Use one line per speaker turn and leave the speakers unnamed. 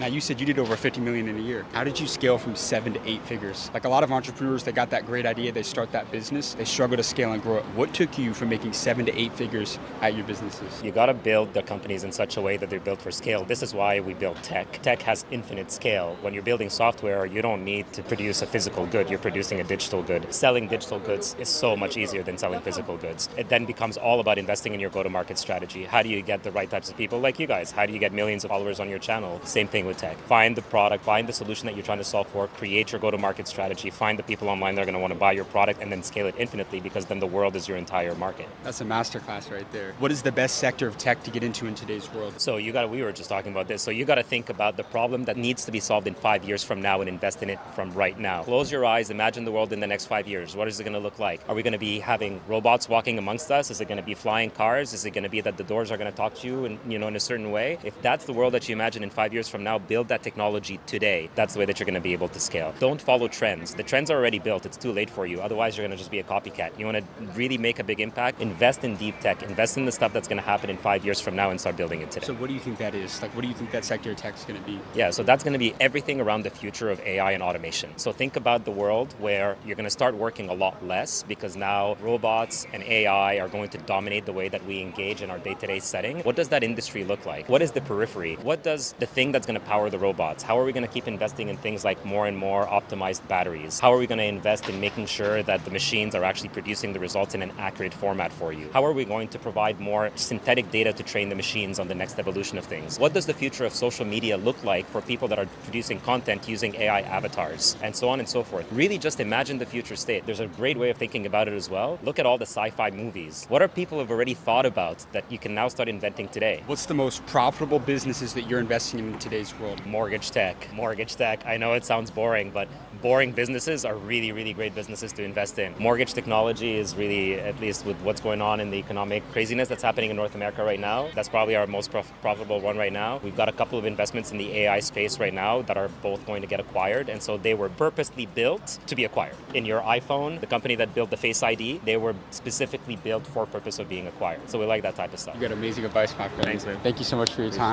Now you said you did over 50 million in a year. How did you scale from 7 to 8 figures? Like a lot of entrepreneurs, they got that great idea, they start that business, they struggle to scale and grow it. What took you from making 7 to 8 figures at your businesses?
You got to build the companies in such a way that they're built for scale. This is why we build tech. Tech has infinite scale. When you're building software, you don't need to produce a physical good, you're producing a digital good. Selling digital goods is so much easier than selling physical goods. It then becomes all about investing in your go-to-market strategy. How do you get the right types of people like you guys? How do you get millions of followers on your channel? Same thing with tech. Find the product, find the solution that you're trying to solve for, create your go-to-market strategy, find the people online that are going to want to buy your product, and then scale it infinitely, because then the world is your entire market.
That's a masterclass right there. What is the best sector of tech to get into in today's world?
So we were just talking about this. So you got to think about the problem that needs to be solved in 5 years from now and invest in it from right now. Close your eyes, imagine the world in the next 5 years. What is it going to look like? Are we going to be having robots walking amongst us? Is it going to be flying cars? Is it going to be that the doors are going to talk to you in a certain way? If that's the world that you imagine in 5 years from now, build that technology today. That's the way that you're going to be able to scale. Don't follow trends. The trends are already built. It's too late for you. Otherwise, you're going to just be a copycat. You want to really make a big impact? Invest in deep tech. Invest in the stuff that's going to happen in 5 years from now and start building it today.
So what do you think that is? Like, what do you think that sector of tech is going to be?
Yeah, so that's going to be everything around the future of AI and automation. So think about the world where you're going to start working a lot less, because now robots and AI are going to dominate the way that we engage in our day-to-day setting. What does that industry look like? What is the periphery? What does the thing that's going to power the robots? How are we going to keep investing in things like more and more optimized batteries? How are we going to invest in making sure that the machines are actually producing the results in an accurate format for you? How are we going to provide more synthetic data to train the machines on the next evolution of things? What does the future of social media look like for people that are producing content using AI avatars, and so on and so forth? Really just imagine the future state. There's a great way of thinking about it as well. Look at all the sci-fi movies. What are people have already thought about that you can now start inventing today?
What's the most profitable businesses that you're investing in today's world?
Mortgage tech. Mortgage tech. I know it sounds boring, but boring businesses are really, really great businesses to invest in. Mortgage technology is really, at least with what's going on in the economic craziness that's happening in North America right now, that's probably our most profitable one right now. We've got a couple of investments in the AI space right now that are both going to get acquired, and so they were purposely built to be acquired. In your iPhone, the company that built the Face ID, they were specifically built for purpose of being acquired. So we like that type of stuff.
You got amazing advice, my friend.
Thanks, man.
Thank you so much for your time.